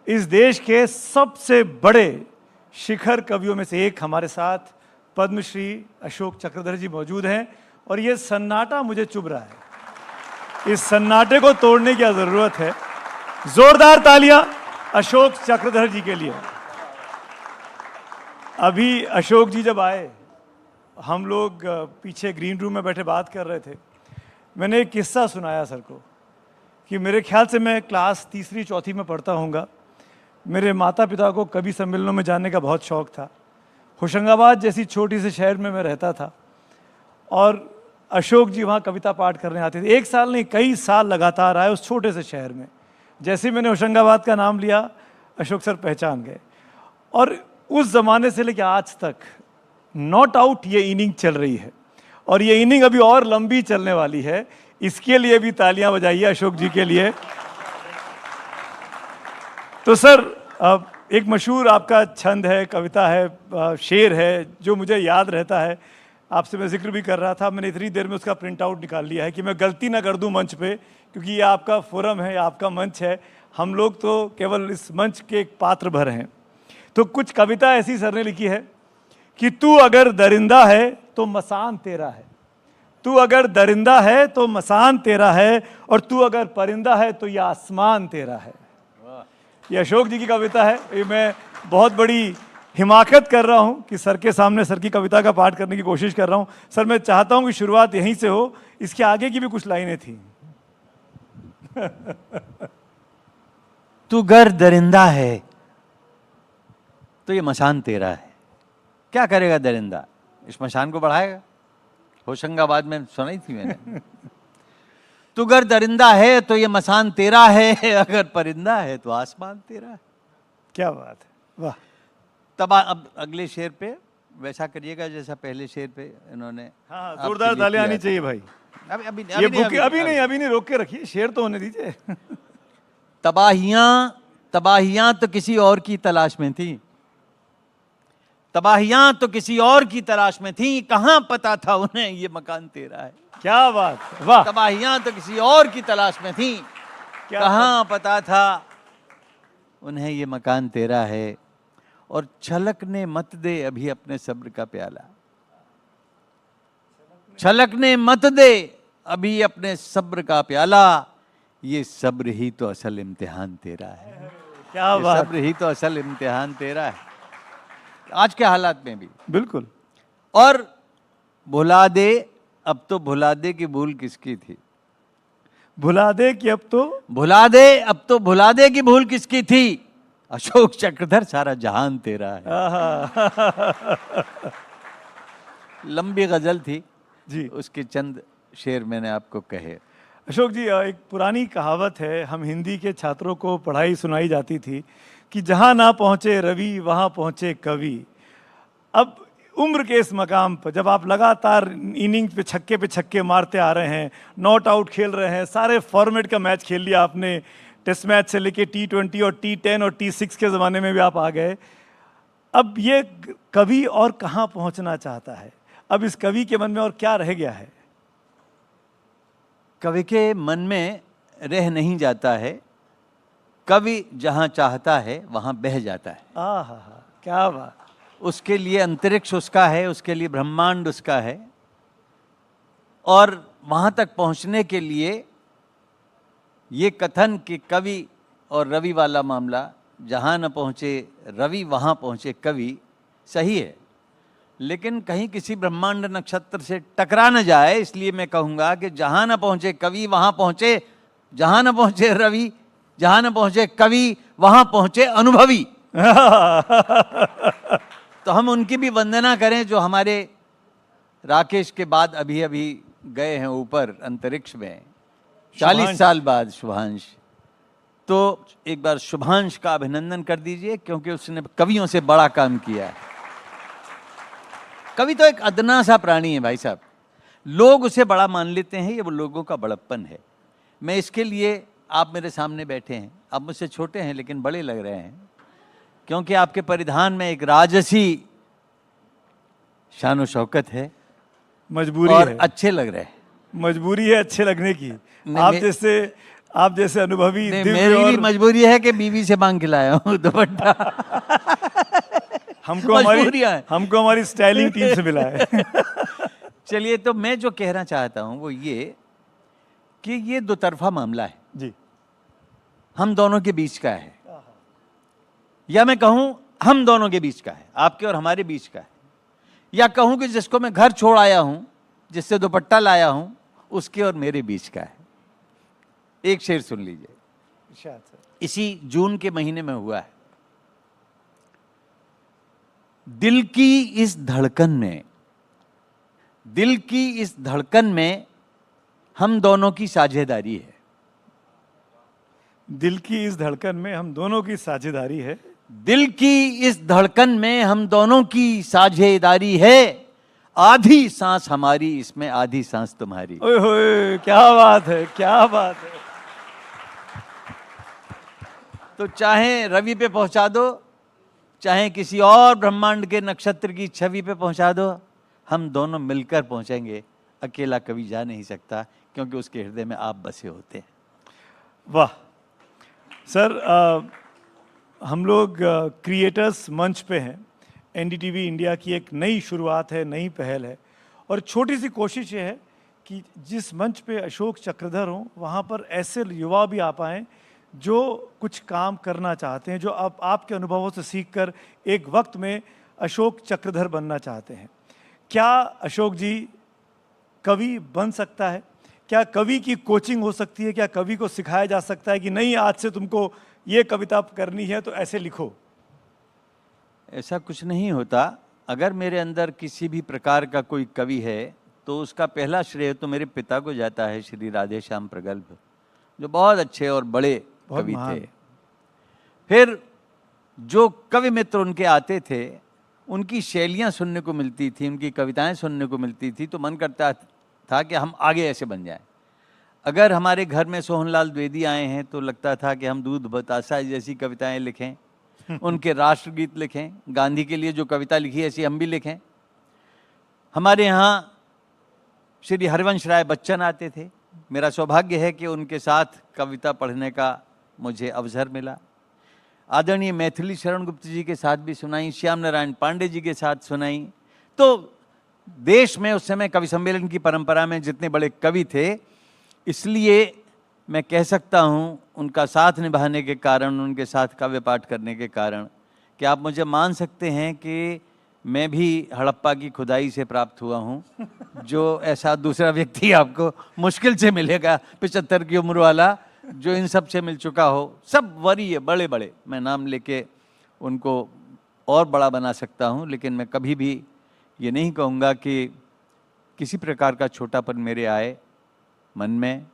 इस देश के सबसे बड़े शिखर कवियों में से एक हमारे साथ पद्मश्री अशोक चक्रधर जी मौजूद हैं और ये सन्नाटा मुझे चुभ रहा है। इस सन्नाटे को तोड़ने की जरूरत है। जोरदार तालियां अशोक चक्रधर जी के लिए। अभी अशोक जी जब आए, हम लोग पीछे ग्रीन रूम में बैठे बात कर रहे थे। मैंने एक किस्सा सुनाया सर को कि मेरे ख्याल से मैं क्लास तीसरी चौथी में पढ़ता होऊंगा। मेरे माता पिता को कवि सम्मेलनों में जाने का बहुत शौक था। होशंगाबाद जैसी छोटी से शहर में मैं रहता था और अशोक जी वहाँ कविता पाठ करने आते थे। एक साल नहीं, कई साल लगातार आए उस छोटे से शहर में। जैसे ही मैंने होशंगाबाद का नाम लिया, अशोक सर पहचान गए। और उस ज़माने से लेकर आज तक नॉट आउट ये इनिंग चल रही है और ये इनिंग अभी और लंबी चलने वाली है। इसके लिए भी तालियां बजाइए अशोक जी के लिए। तो सर, एक मशहूर आपका छंद है, कविता है, शेर है जो मुझे याद रहता है। आपसे मैं जिक्र भी कर रहा था, मैंने इतनी देर में उसका प्रिंट आउट निकाल लिया है कि मैं गलती ना कर दूं मंच पे, क्योंकि ये आपका फोरम है, आपका मंच है। हम लोग तो केवल इस मंच के एक पात्र भर हैं। तो कुछ कविता ऐसी सर ने लिखी है कि तू अगर दरिंदा है तो मसान तेरा है, तू अगर दरिंदा है तो मसान तेरा है, और तू अगर परिंदा है तो ये आसमान तेरा है। ये अशोक जी की कविता है। ये मैं बहुत बड़ी हिमाकत कर रहा हूँ कि सर के सामने सर की कविता का पाठ करने की कोशिश कर रहा हूँ। सर, मैं चाहता हूँ कि शुरुआत यहीं से हो। इसके आगे की भी कुछ लाइनें थी। तू गर दरिंदा है तो ये मसान तेरा है। क्या करेगा दरिंदा? इस मसान को बढ़ाएगा। होशंगाबाद में सुनाई थी मैंने। तू गर दरिंदा है तो ये मसान तेरा है, अगर परिंदा है तो आसमान तेरा है। क्या बात है, वाह। तब अब अगले शेर पे वैसा करिएगा जैसा पहले शेर पे इन्होंने। हाँ, जोरदार तालियां आनी चाहिए भाई। अभी नहीं, रोक के रखिए, शेर तो होने दीजिए। तबाहियां तो किसी और की तलाश में थी, तबाहियां तो किसी और की तलाश में थी, कहां पता था उन्हें ये मकान तेरा है। क्या बात, वाह। तबाहियां तो किसी और की तलाश में थी, कहां पता था उन्हें ये मकान तेरा है। और छलकने मत दे अभी अपने सब्र का प्याला, छलकने मत दे अभी अपने सब्र का प्याला, ये सब्र ही तो असल इम्तिहान तेरा है। क्या बात, सब्र ही तो असल इम्तिहान तेरा है, आज के हालात में भी। बिल्कुल। और भुला दे अब तो भुला दे कि भूल किसकी थी, भुला दे कि अब तो भुला दे अब तो भुला दे कि भूल किसकी थी, अशोक चक्रधर सारा जहान तेरा है। लंबी गजल थी जी, उसके चंद शेर मैंने आपको कहे। अशोक जी, एक पुरानी कहावत है, हम हिंदी के छात्रों को पढ़ाई सुनाई जाती थी कि जहां ना पहुंचे रवि वहां पहुंचे कवि। अब उम्र के इस मकाम पर जब आप लगातार इनिंग पे छक्के मारते आ रहे हैं, नॉट आउट खेल रहे हैं, सारे फॉर्मेट का मैच खेल लिया आपने, टेस्ट मैच से लेके T20 और T10 और T6 के ज़माने में भी आप आ गए। अब ये कवि और कहाँ पहुँचना चाहता है? अब इस कवि के मन में और क्या रह गया है? कवि के मन में रह नहीं जाता है, कवि जहाँ चाहता है वहाँ बह जाता है। आहा, क्या बात। उसके लिए अंतरिक्ष उसका है, उसके लिए ब्रह्मांड उसका है, और वहाँ तक पहुँचने के लिए ये कथन कि कवि और रवि वाला मामला, जहाँ न पहुँचे रवि वहाँ पहुँचे कवि, सही है, लेकिन कहीं किसी ब्रह्मांड नक्षत्र से टकरा न जाए, इसलिए मैं कहूँगा कि जहाँ न पहुँचे कवि वहाँ पहुँचे, जहाँ न पहुँचे रवि, जहाँ न पहुँचे कवि वहाँ पहुँचे अनुभवी। तो हम उनकी भी वंदना करें जो हमारे राकेश के बाद अभी अभी गए हैं ऊपर अंतरिक्ष में, 40 साल बाद शुभांश। तो एक बार शुभांश का अभिनंदन कर दीजिए, क्योंकि उसने कवियों से बड़ा काम किया है। कवि तो एक अदना सा प्राणी है भाई साहब, लोग उसे बड़ा मान लेते हैं, ये वो लोगों का बड़प्पन है। मैं इसके लिए, आप मेरे सामने बैठे हैं, आप मुझसे छोटे हैं लेकिन बड़े लग रहे हैं, क्योंकि आपके परिधान में एक राजसी शान व शौकत है, मजबूरी और है, अच्छे लग रहे हैं। मजबूरी है अच्छे लगने की। आप जैसे आप जैसे अनुभवी नहीं, दिव्य मेरी भी और मजबूरी है कि बीवी से मांग के लाया हूँ दुपट्टा। मजबूरियां हैं। हमको हमारी स्टाइलिंग टीम से मिला है। चलिए, तो मैं जो कहना चाहता हूं वो ये कि ये दो तरफा मामला है, जी, हम दोनों के बीच का है, या मैं कहूं हम दोनों के बीच का है, आपके और हमारे बीच का है, या कहूं कि जिसको मैं घर छोड़ आया हूं, जिससे दुपट्टा लाया हूं, उसके और मेरे बीच का है। एक शेर सुन लीजिए, इसी जून के महीने में हुआ है। दिल की इस धड़कन में, दिल की इस धड़कन में हम दोनों की साझेदारी है। दिल की इस धड़कन में हम दोनों की साझेदारी है। दिल की इस धड़कन में हम दोनों की साझेदारी है। आधी सांस हमारी, इसमें आधी सांस तुम्हारी। ओए होए, क्या बात है, क्या बात है। तो चाहे रवि पे पहुंचा दो, चाहे किसी और ब्रह्मांड के नक्षत्र की छवि पे पहुंचा दो, हम दोनों मिलकर पहुंचेंगे। अकेला कभी जा नहीं सकता, क्योंकि उसके हृदय में आप बसे होते हैं। वाह सर, हम लोग क्रिएटर्स मंच पे हैं। एनडीटीवी इंडिया की एक नई शुरुआत है, नई पहल है, और छोटी सी कोशिश ये है कि जिस मंच पे अशोक चक्रधर हों, वहाँ पर ऐसे युवा भी आ पाएँ जो कुछ काम करना चाहते हैं, जो आपके अनुभवों से सीखकर एक वक्त में अशोक चक्रधर बनना चाहते हैं। क्या अशोक जी कवि बन सकता है? क्या कवि की कोचिंग हो सकती है? क्या कवि को सिखाया जा सकता है कि नहीं, आज से तुमको ये कविता करनी है तो ऐसे लिखो? ऐसा कुछ नहीं होता। अगर मेरे अंदर किसी भी प्रकार का कोई कवि है तो उसका पहला श्रेय तो मेरे पिता को जाता है, श्री राधे श्याम प्रगल्भ, जो बहुत अच्छे और बड़े कवि थे। फिर जो कवि मित्र उनके आते थे, उनकी शैलियाँ सुनने को मिलती थी, उनकी कविताएं सुनने को मिलती थी, तो मन करता था कि हम आगे ऐसे बन जाएं। अगर हमारे घर में सोहनलाल द्विवेदी आए हैं तो लगता था कि हम दूध बतासा जैसी कविताएं लिखें, उनके राष्ट्रगीत लिखें, गांधी के लिए जो कविता लिखी ऐसी हम भी लिखें। हमारे यहाँ श्री हरिवंश राय बच्चन आते थे। मेरा सौभाग्य है कि उनके साथ कविता पढ़ने का मुझे अवसर मिला। आदरणीय मैथिली शरण गुप्त जी के साथ भी सुनाई, श्याम नारायण पांडे जी के साथ सुनाई। तो देश में उस समय कवि सम्मेलन की परंपरा में जितने बड़े कवि थे, इसलिए मैं कह सकता हूँ उनका साथ निभाने के कारण, उनके साथ काव्य पाठ करने के कारण, कि आप मुझे मान सकते हैं कि मैं भी हड़प्पा की खुदाई से प्राप्त हुआ हूँ, जो ऐसा दूसरा व्यक्ति आपको मुश्किल से मिलेगा 75 की उम्र वाला, जो इन सब से मिल चुका हो। सब वरीय बड़े बड़े, मैं नाम लेके उनको और बड़ा बना सकता हूँ, लेकिन मैं कभी भी ये नहीं कहूँगा कि किसी प्रकार का छोटापन मेरे आए मन में।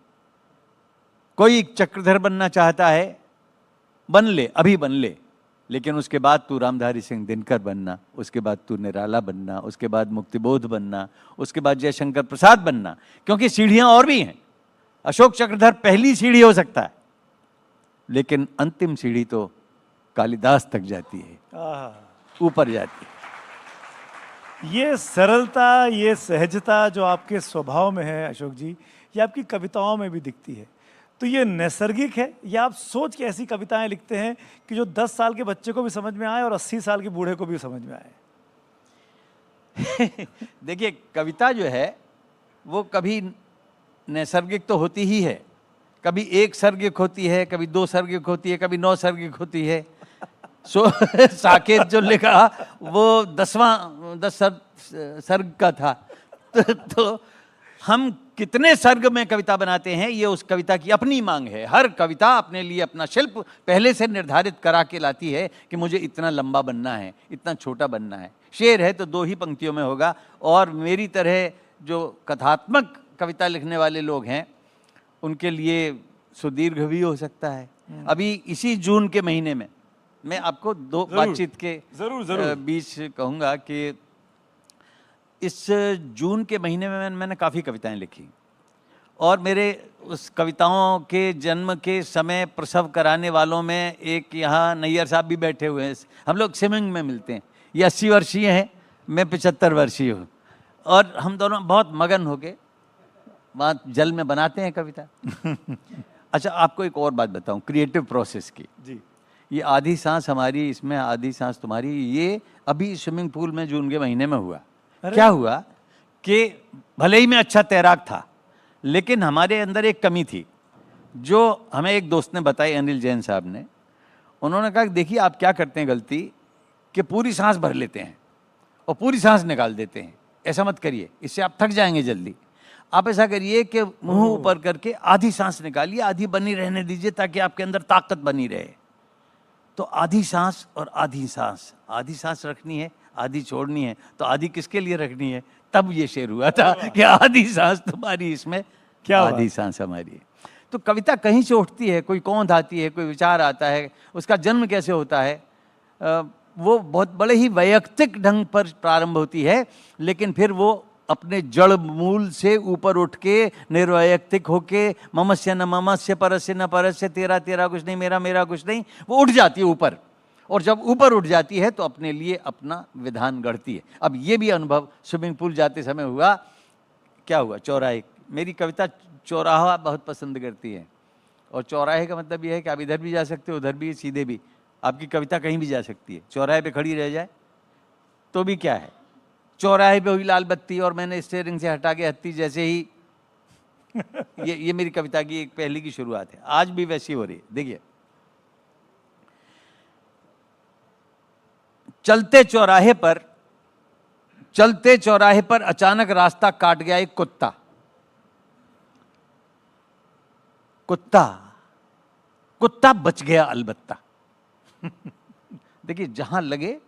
कोई चक्रधर बनना चाहता है, बन ले, अभी बन ले, लेकिन उसके बाद तू रामधारी सिंह दिनकर बनना, उसके बाद तू निराला बनना, उसके बाद मुक्तिबोध बनना, उसके बाद जयशंकर प्रसाद बनना, क्योंकि सीढ़ियां और भी हैं। अशोक चक्रधर पहली सीढ़ी हो सकता है, लेकिन अंतिम सीढ़ी तो कालिदास तक जाती है, ऊपर जाती है। ये सरलता, ये सहजता जो आपके स्वभाव में है अशोक जी, ये आपकी कविताओं में भी दिखती है। तो ये नैसर्गिक है या आप सोच के ऐसी कविताएं लिखते हैं कि जो 10 साल के बच्चे को भी समझ में आए और 80 साल के बूढ़े को भी समझ में आए? देखिए, कविता जो है वो कभी नैसर्गिक तो होती ही है, कभी एक सर्गिक होती है, कभी 2 सर्गिक होती है, कभी 9 सर्गिक होती है। साकेत जो लिखा वो 10 सर्ग का था। तो हम कितने सर्ग में कविता बनाते हैं, ये उस कविता की अपनी मांग है। हर कविता अपने लिए अपना शिल्प पहले से निर्धारित करा के लाती है कि मुझे इतना लंबा बनना है, इतना छोटा बनना है। शेर है तो 2 ही पंक्तियों में होगा, और मेरी तरह जो कथात्मक कविता लिखने वाले लोग हैं उनके लिए सुदीर्घ भी हो सकता है। अभी इसी जून के महीने में मैं आपको 2 बातचीत के बीच कहूँगा कि इस जून के महीने में मैंने काफ़ी कविताएं लिखी, और मेरे उस कविताओं के जन्म के समय प्रसव कराने वालों में एक यहाँ नैयर साहब भी बैठे हुए हैं। हम लोग स्विमिंग में मिलते हैं। ये 80 वर्षीय हैं, मैं 75 वर्षीय हूँ, और हम दोनों बहुत मगन हो के वहाँ जल में बनाते हैं कविता। अच्छा, आपको एक और बात बताऊं क्रिएटिव प्रोसेस की। जी ये आधी सांस हमारी, इसमें आधी सांस तुम्हारी, ये अभी स्विमिंग पूल में जून के महीने में हुआ। अरे। क्या हुआ कि भले ही मैं अच्छा तैराक था, लेकिन हमारे अंदर एक कमी थी जो हमें एक दोस्त ने बताई, अनिल जैन साहब ने। उन्होंने कहा कि देखिए आप क्या करते हैं गलती, कि पूरी सांस भर लेते हैं और पूरी सांस निकाल देते हैं। ऐसा मत करिए, इससे आप थक जाएंगे जल्दी। आप ऐसा करिए कि मुंह ऊपर करके आधी सांस निकालिए, आधी बनी रहने दीजिए ताकि आपके अंदर ताकत बनी रहे। तो आधी सांस और आधी सांस, आधी सांस रखनी है, आधी छोड़नी है। तो आधी किसके लिए रखनी है? तब ये शेर हुआ था कि आधी सांस तुम्हारी इसमें, क्या आधी सांस हमारी है। तो कविता कहीं से उठती है, कोई कौंध आती है, कोई विचार आता है, उसका जन्म कैसे होता है, वो बहुत बड़े ही वैयक्तिक ढंग पर प्रारंभ होती है, लेकिन फिर वो अपने जड़ मूल से ऊपर उठ के निर्वैयक्तिक होके ममस्य न ममस्य परस्य न परस्य, तेरा तेरा कुछ नहीं, मेरा मेरा कुछ नहीं, वो उठ जाती है ऊपर। और जब ऊपर उठ जाती है तो अपने लिए अपना विधान गढ़ती है। अब ये भी अनुभव स्विमिंग पूल जाते समय हुआ। क्या हुआ? चौराहे, मेरी कविता चौराहा बहुत पसंद करती है। और चौराहे का मतलब ये है कि आप इधर भी जा सकते हो, उधर भी, सीधे भी। आपकी कविता कहीं भी जा सकती है। चौराहे पे खड़ी रह जाए तो भी क्या है, चौराहे पे हुई लाल बत्ती और मैंने स्टीयरिंग से हटा के हत्ती जैसे ही ये मेरी कविता की एक पहली की शुरुआत है। आज भी वैसी हो रही है। देखिए, चलते चौराहे पर अचानक रास्ता काट गया एक कुत्ता। कुत्ता बच गया अलबत्ता। देखिए, जहां लगे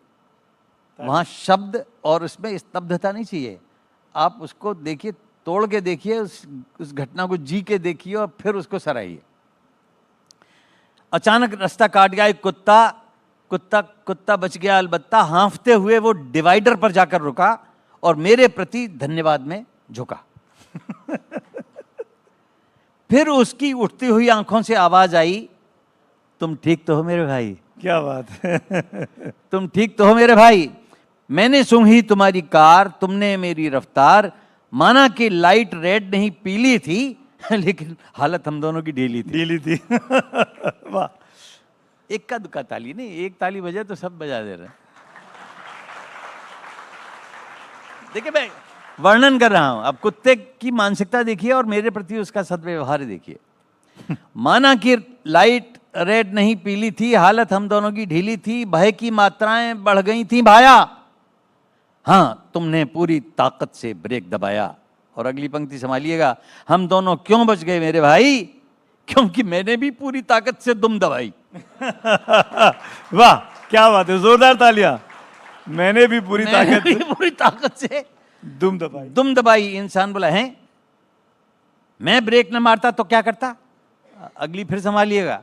वहां शब्द और उसमें स्तब्धता नहीं चाहिए। आप उसको देखिए, तोड़ के देखिए, उस घटना को जी के देखिए और फिर उसको सराहिए। अचानक रास्ता काट गया एक कुत्ता बच गया अलबत्ता। हाँफते हुए वो डिवाइडर पर जाकर रुका और मेरे प्रति धन्यवाद में झुका। फिर उसकी उठती हुई आंखों से आवाज आई, तुम ठीक तो हो मेरे भाई? क्या बात है। तुम ठीक तो हो मेरे भाई? मैंने सूंघी तुम्हारी कार, तुमने मेरी रफ्तार, माना कि लाइट रेड नहीं पीली थी, लेकिन हालत हम दोनों की ढीली थी। वाह। एक का दुक्का ताली नहीं, एक ताली बजे तो सब बजा दे रहे हैं। देखिए, मैं वर्णन कर रहा हूं, अब कुत्ते की मानसिकता देखिए और मेरे प्रति उसका सद्व्यवहार देखिए। माना कि लाइट रेड नहीं पीली थी, हालत हम दोनों की ढीली थी, भय की मात्राएं बढ़ गई थी भाया, हाँ तुमने पूरी ताकत से ब्रेक दबाया। और अगली पंक्ति संभालिएगा, हम दोनों क्यों बच गए मेरे भाई? क्योंकि मैंने भी पूरी ताकत से दुम दबाई। वाह, क्या बात है, जोरदार तालियां। मैंने भी पूरी ताकत से दुम दबाई। इंसान बोला, है मैं ब्रेक न मारता तो क्या करता? अगली फिर संभालिएगा,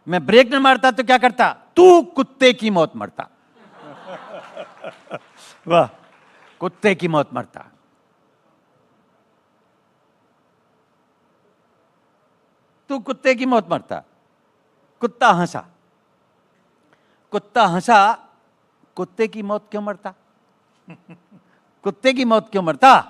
मैं ब्रेक न मारता तो क्या करता? तू कुत्ते की मौत मरता। वाह, कुत्ते की मौत मरता। तू कुत्ते की मौत मरता। कुत्ता हंसा। कुत्ते की मौत क्यों मरता? कुत्ते की मौत क्यों मरता?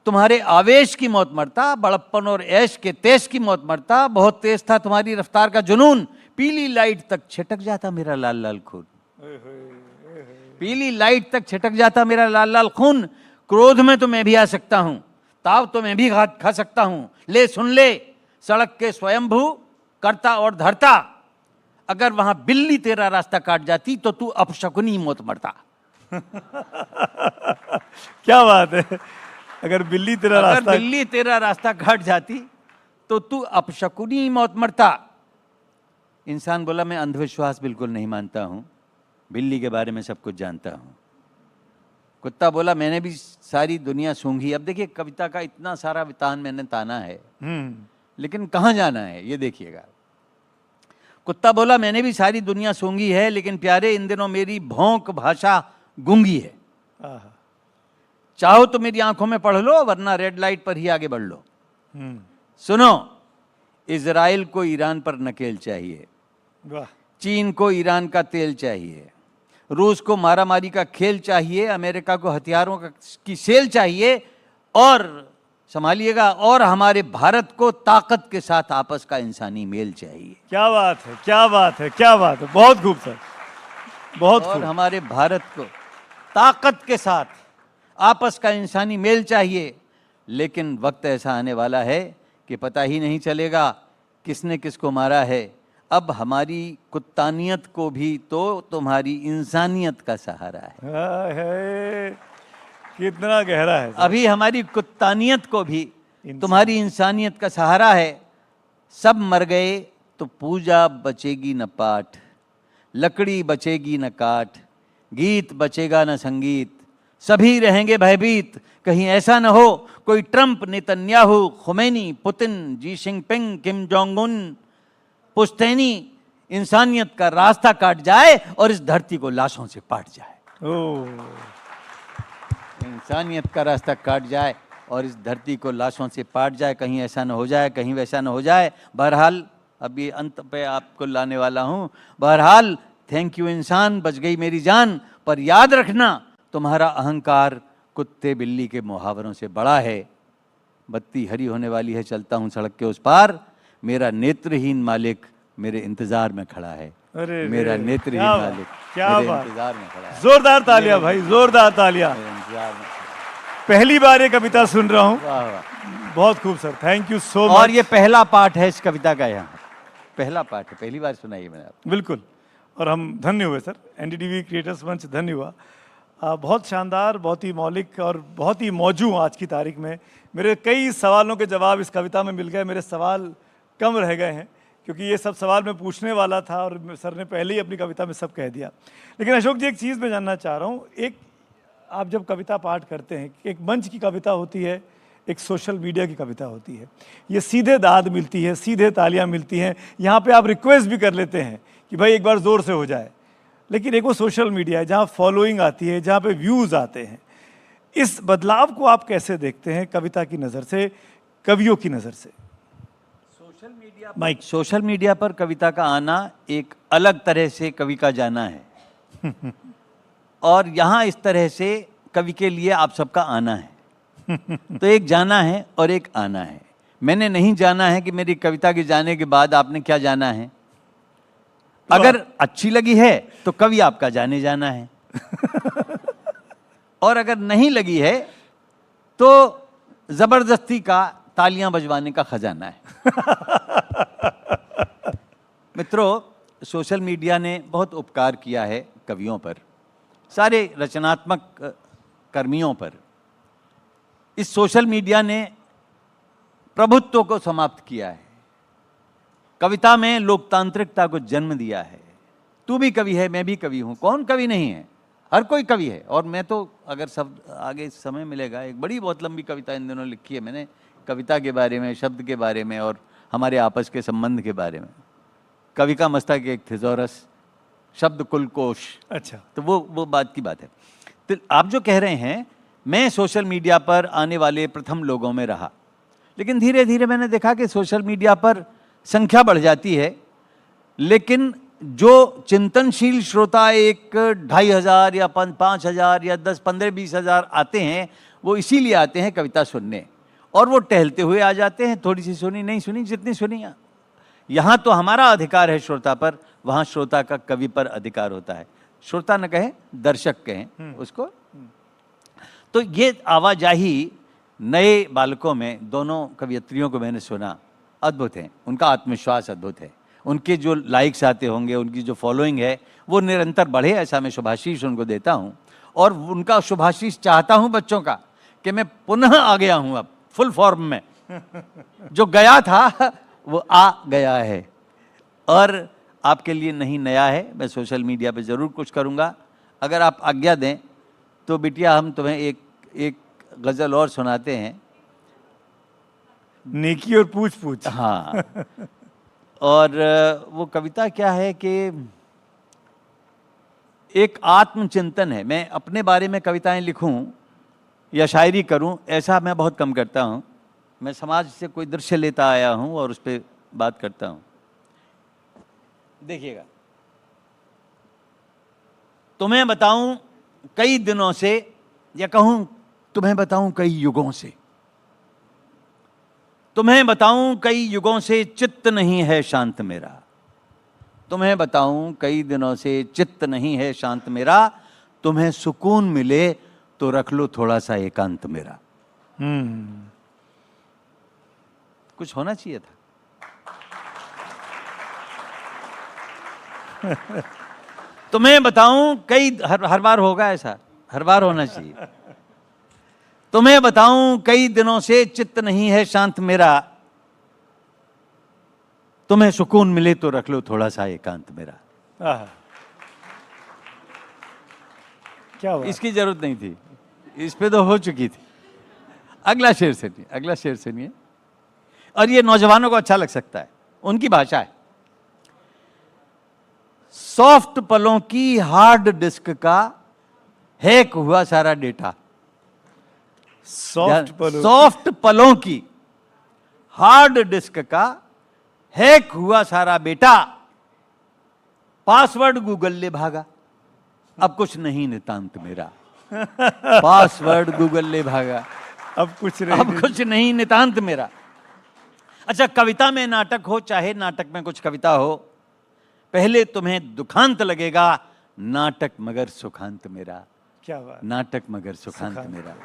तुम्हारे आवेश की मौत मरता, बड़प्पन और ऐश के तेज की मौत मरता। बहुत तेज था तुम्हारी रफ्तार का जुनून, पीली लाइट तक छिटक जाता मेरा लाल लाल खून। पीली लाइट तक छिटक जाता मेरा लाल लाल खून। क्रोध में तो मैं भी आ सकता हूं, ताव तो मैं भी खा सकता हूं। ले सुन ले, सड़क के स्वयंभू करता और धरता, अगर वहां बिल्ली तेरा रास्ता काट जाती तो तू अपशकुनी मौत मरता। क्या बात है। अगर बिल्ली तेरा रास्ता काट जाती तो तू अपशकुनी मौत मरता। इंसान बोला, मैं अंधविश्वास बिल्कुल नहीं मानता हूं, बिल्ली के बारे में सब कुछ जानता हूं। कुत्ता बोला, मैंने भी सारी दुनिया सूंघी। अब देखिए, कविता का इतना सारा वितान मैंने ताना है, लेकिन कहां जाना है ये देखिएगा। कुत्ता बोला, मैंने भी सारी दुनिया सूंघी है, लेकिन प्यारे इन दिनों मेरी भौंक भाषा गूंगी है। चाहो तो मेरी आंखों में पढ़ लो, वरना रेड लाइट पर ही आगे बढ़ लो। सुनो, इजराइल को ईरान पर नकेल चाहिए, चीन को ईरान का तेल चाहिए, रूस को मारामारी का खेल चाहिए, अमेरिका को हथियारों की सेल चाहिए, और संभालिएगा। और हमारे भारत को ताकत के साथ आपस का इंसानी मेल चाहिए। क्या बात है, क्या बात है, क्या बात है, बहुत खूब सर, बहुत और खूब। हमारे भारत को ताकत के साथ आपस का इंसानी मेल चाहिए। लेकिन वक्त ऐसा आने वाला है कि पता ही नहीं चलेगा किसने किसको मारा है। अब हमारी कुत्तानियत को भी तो तुम्हारी इंसानियत का सहारा है। कितना गहरा है सर। अभी हमारी कुत्तानियत को भी तुम्हारी इंसानियत का सहारा है। सब मर गए तो पूजा बचेगी न पाठ, लकड़ी बचेगी न काठ, गीत बचेगा न संगीत, सभी रहेंगे भयभीत। कहीं ऐसा न हो कोई Trump, Netanyahu, Khomeini, Putin, Xi Jinping, Kim Jong Un, पुश्तैनी इंसानियत का रास्ता काट जाए और इस धरती को लाशों से पाट जाए। इंसानियत का रास्ता काट जाए और इस धरती को लाशों से पाट जाए। कहीं ऐसा न हो जाए, कहीं वैसा न हो जाए। बहरहाल अभी अंत पे आपको लाने वाला हूं। बहरहाल थैंक यू इंसान, बच गई मेरी जान। पर याद रखना तुम्हारा अहंकार कुत्ते बिल्ली के मुहावरों से बड़ा है। बत्ती हरी होने वाली है, चलता हूं सड़क के उस पार। मेरा नेत्रहीन मालिक मेरे इंतजार में खड़ा है। अरे मेरा नेत्रहीन मालिक क्या मेरे बात, इंतजार में खड़ा है। जोरदार तालियां भाई, जोरदार तालियां। मेरे इंतजार में खड़ा है। पहली बार ये कविता सुन रहा हूं। वाह वाह। बहुत खूब sir, thank you so much. और ये पहला पाठ है इस कविता का, यहाँ पहला पाठ है, पहली बार सुनाई मैंने आपको। बिल्कुल, और हम धन्य हुए सर, एनडीटीवी क्रिएटर्स मंच धन्य हुआ। बहुत शानदार, बहुत ही मौलिक और बहुत ही मौजू आज की तारीख में। मेरे कई सवालों के जवाब इस कविता में मिल गए। मेरे सवाल कम रह गए हैं क्योंकि ये सब सवाल मैं पूछने वाला था और सर ने पहले ही अपनी कविता में सब कह दिया। लेकिन अशोक जी, एक चीज़ मैं जानना चाह रहा हूँ। एक, आप जब कविता पाठ करते हैं, एक मंच की कविता होती है, एक सोशल मीडिया की कविता होती है। ये सीधे दाद मिलती है, सीधे तालियां मिलती हैं। यहाँ पे आप रिक्वेस्ट भी कर लेते हैं कि भाई एक बार ज़ोर से हो जाए। लेकिन एक वो सोशल मीडिया है जहाँ फॉलोइंग आती है, जहाँ पे व्यूज़ आते हैं। इस बदलाव को आप कैसे देखते हैं, कविता की नज़र से, कवियों की नज़र से? सोशल मीडिया पर कविता का आना एक अलग तरह से कवि का जाना है। और यहाँ इस तरह से कवि के लिए आप सबका आना है। तो एक जाना है और एक आना है। मैंने नहीं जाना है कि मेरी कविता के जाने के बाद आपने क्या जाना है। अगर अच्छी लगी है तो कवि आपका जाने जाना है। और अगर नहीं लगी है तो जबरदस्ती का तालियां बजवाने का खजाना है। मित्रों, सोशल मीडिया ने बहुत उपकार किया है कवियों पर, सारे रचनात्मक कर्मियों पर। इस सोशल मीडिया ने प्रभुत्व को समाप्त किया है। कविता में लोकतांत्रिकता को जन्म दिया है। तू भी कवि है, मैं भी कवि हूं, कौन कवि नहीं है? हर कोई कवि है। और मैं तो, अगर सब आगे समय मिलेगा, एक बड़ी बहुत लंबी कविता इन दिनों लिखी है मैंने, कविता के बारे में, शब्द के बारे में और हमारे आपस के संबंध के बारे में। कवि का मस्तक एक थिजोरस, शब्द कुलकोश। अच्छा, तो वो बात की बात है। तो आप जो कह रहे हैं, मैं सोशल मीडिया पर आने वाले प्रथम लोगों में रहा। लेकिन धीरे धीरे मैंने देखा कि सोशल मीडिया पर संख्या बढ़ जाती है, लेकिन जो चिंतनशील श्रोता एक 2500 या 5000 या 10, 15, 20 हजार आते हैं, वो इसीलिए आते हैं कविता सुनने। और वो टहलते हुए आ जाते हैं, थोड़ी सी सुनी, नहीं सुनी, जितनी सुनी। यहाँ तो हमारा अधिकार है श्रोता पर, वहाँ श्रोता का कवि पर अधिकार होता है। श्रोता न कहें, दर्शक कहें उसको। तो ये आवाजाही नए बालकों में, दोनों कवियत्रियों को मैंने सुना, अद्भुत है। उनका आत्मविश्वास अद्भुत है। उनके जो लाइक्स आते होंगे, उनकी जो फॉलोइंग है, वो निरंतर बढ़े, ऐसा मैं शुभाशीष उनको देता हूँ। और उनका शुभाशीष चाहता हूँ बच्चों का कि मैं पुनः आ गया हूँ अब फुल फॉर्म में। जो गया था वो आ गया है और आपके लिए नहीं नया है। मैं सोशल मीडिया पे ज़रूर कुछ करूँगा। अगर आप आज्ञा दें तो बिटिया, हम तुम्हें एक गज़ल और सुनाते हैं। नेकी और पूछ पूछ। हाँ। और वो कविता क्या है कि एक आत्मचिंतन है। मैं अपने बारे में कविताएं लिखूं या शायरी करूं, ऐसा मैं बहुत कम करता हूं। मैं समाज से कोई दृश्य लेता आया हूं और उस पर बात करता हूं। देखिएगा, तुम्हें बताऊं कई दिनों से, या कहूं तुम्हें बताऊं कई युगों से, तुम्हें बताऊं कई युगों से चित्त नहीं है शांत मेरा, तुम्हें बताऊं कई दिनों से चित्त नहीं है शांत मेरा, तुम्हें सुकून मिले तो रख लो थोड़ा सा एकांत मेरा। कुछ होना चाहिए था। तुम्हें बताऊं कई हर बार होगा ऐसा, हर बार होना चाहिए। तुम्हें बताऊं कई दिनों से चित्त नहीं है शांत मेरा, तुम्हें सुकून मिले तो रख लो थोड़ा सा एकांत मेरा। क्या बात। इसकी जरूरत नहीं थी, इस पे तो हो चुकी थी। अगला शेर सुनिए, अगला शेर सुनिए, और ये नौजवानों को अच्छा लग सकता है, उनकी भाषा है। सॉफ्ट पलों की हार्ड डिस्क का हैक हुआ सारा डेटा। सॉफ्ट पलों की हार्ड डिस्क का हैक हुआ सारा बेटा, पासवर्ड गूगल ले भागा, अब कुछ नहीं नितांत मेरा। पासवर्ड गूगल ले भागा, अब कुछ नहीं नितांत मेरा। अच्छा, कविता में नाटक हो चाहे नाटक में कुछ कविता हो, पहले तुम्हें दुखांत लगेगा, नाटक मगर सुखांत मेरा। क्या बात। नाटक मगर सुखांत मेरा।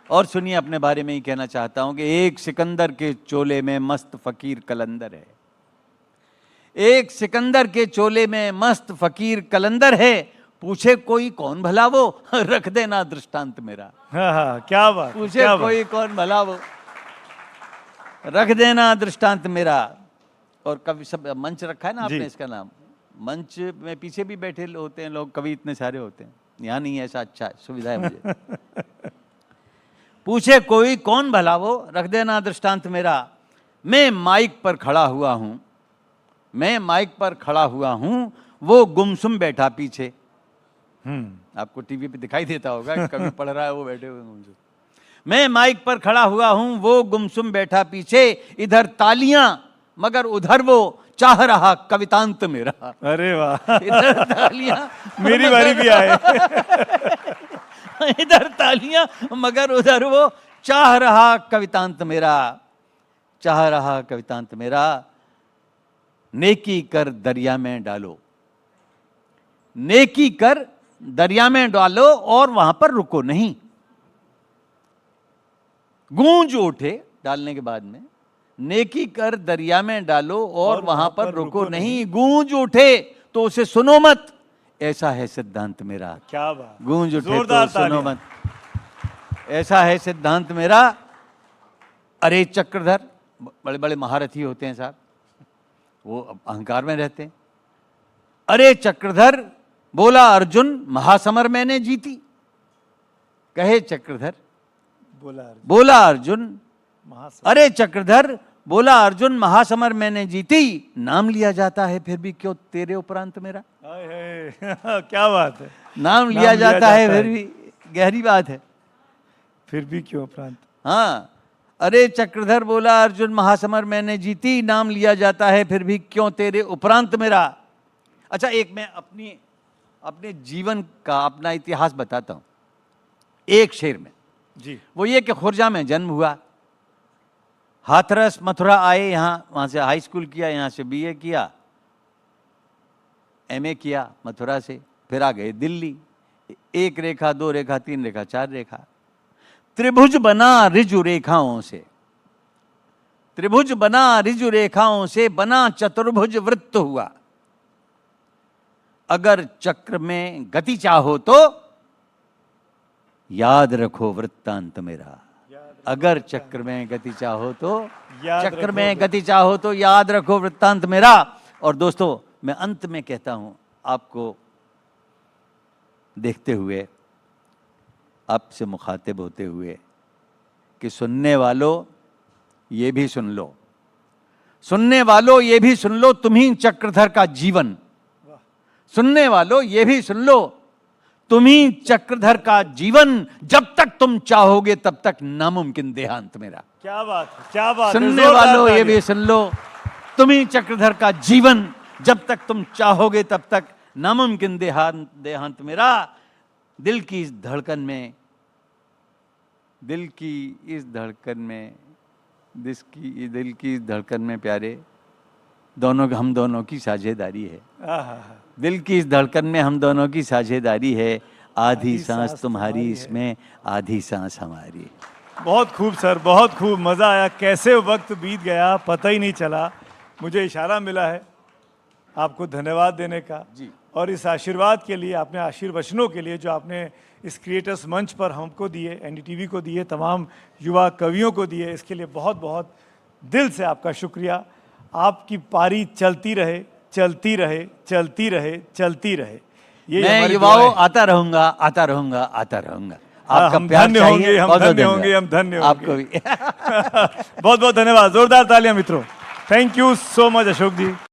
और सुनिए, अपने बारे में ही कहना चाहता हूं कि एक सिकंदर के चोले में मस्त फकीर कलंदर है। एक सिकंदर के चोले में मस्त फकीर कलंदर है, पूछे कोई कौन भला वो, रख देना दृष्टांत मेरा। हाँ, क्या बात। पूछे क्या कोई बात? कौन भला वो, रख देना दृष्टांत मेरा। और कवि सब मंच रखा है ना आपने, इसका नाम। मंच में पीछे भी बैठे होते हैं लोग, कवि इतने सारे होते हैं, यहाँ नहीं ऐसा। अच्छा है, सुविधा है मुझे। पूछे कोई कौन भला वो, रख देना दृष्टांत मेरा। मैं माइक पर खड़ा हुआ हूं, मैं माइक पर खड़ा हुआ हूं, वो गुमसुम बैठा पीछे। आपको टीवी पे दिखाई देता होगा, कभी पढ़ रहा है वो बैठे हुए गुमसुम। मैं माइक पर खड़ा हुआ हूं, वो गुमसुम बैठा पीछे, इधर तालियां मगर उधर वो चाह रहा कवितांत मेरा। अरे वाह, इधर तालियां मेरी बारी भी आए। इधर तालियां मगर उधर वो चाह रहा कवितांत मेरा, चाह रहा कवितांत मेरा। नेकी कर दरिया में डालो, नेकी कर दरिया में डालो और वहां पर रुको नहीं। गूंज उठे डालने के बाद में, नेकी कर दरिया में डालो और वहां पर रुको नहीं। गूंज उठे तो उसे सुनो मत, ऐसा है सिद्धांत मेरा। क्या बात। गूंज उठे तो सुनो मत, ऐसा है सिद्धांत मेरा। अरे चक्रधर, बड़े बड़े महारथी होते हैं साहब, वो अहंकार में रहते हैं। अरे चक्रधर, बोला अर्जुन, महासमर मैंने जीती। कहे चक्रधर, बोला अर्जुन, अरे चक्रधर, बोला अर्जुन, महासमर मैंने जीती। नाम लिया जाता है फिर भी क्यों तेरे उपरांत मेरा। क्या बात है। नाम लिया जाता है फिर भी, गहरी बात है, फिर भी क्यों उपरांत। हाँ, अरे चक्रधर, बोला अर्जुन, महासमर मैंने जीती। नाम लिया जाता है फिर भी क्यों तेरे उपरांत मेरा। अच्छा, एक मैं अपने जीवन का अपना इतिहास बताता हूं एक शेर में जी। वो ये कि खुर्जा में जन्म हुआ, हाथरस मथुरा आए, यहाँ वहाँ से हाई स्कूल किया, यहाँ से बीए किया, एमए किया मथुरा से, फिर आ गए दिल्ली। एक रेखा, दो रेखा, तीन रेखा, चार रेखा, त्रिभुज बना रिजु रेखाओं से, त्रिभुज बना रिजु रेखाओं से, बना चतुर्भुज वृत्त हुआ। अगर चक्र में गति चाहो तो याद रखो वृत्तांत मेरा। अगर चक्र में गति चाहो तो, चक्र में गति चाहो तो याद रखो वृत्तांत मेरा। और दोस्तों, मैं अंत में कहता हूं आपको देखते हुए, आपसे मुखातिब होते हुए, कि सुनने वालों ये भी सुन लो, सुनने वालों ये भी सुन लो, तुम्ही चक्रधर का जीवन। सुनने वालों ये भी सुन लो, तुम्ही चक्रधर का जीवन, जब तक तुम चाहोगे तब तक नामुमकिन देहांत मेरा। क्या बात, क्या बात। सुनने वालों ये भी सुन लो, तुम्ही चक्रधर का जीवन, जब तक तुम चाहोगे तब तक नामुमकिन देहांत मेरा। दिल की इस धड़कन में दिल की इस धड़कन में दिल की इस धड़कन में प्यारे हम दोनों की साझेदारी है। आहा, दिल की इस धड़कन में हम दोनों की साझेदारी है, आधी सांस तुम्हारी इसमें, आधी सांस हमारी। बहुत खूब सर, बहुत खूब, मज़ा आया। कैसे वक्त बीत गया पता ही नहीं चला। मुझे इशारा मिला है आपको धन्यवाद देने का जी। और इस आशीर्वाद के लिए, आपने आशीर्वचनों के लिए जो आपने इस क्रिएटर्स मंच पर हमको दिए, एनडीटीवी को दिए, तमाम युवा कवियों को दिए, इसके लिए बहुत बहुत दिल से आपका शुक्रिया। आपकी पारी चलती रहे, चलती रहे, चलती रहे, चलती रहे। मैं हमारी युवाओं दुआ है। आता रहूंगा, आता रहूंगा, आता रहूंगा। हाँ, आपका हम प्यार धन्य चाहिए, होंगे, हम बहुत-बहुत धन्य होंगे, धन्यवाद। हम धन्य होंगे। आपको भी बहुत बहुत धन्यवाद। जोरदार तालियां मित्रों। Thank you so much Ashok ji.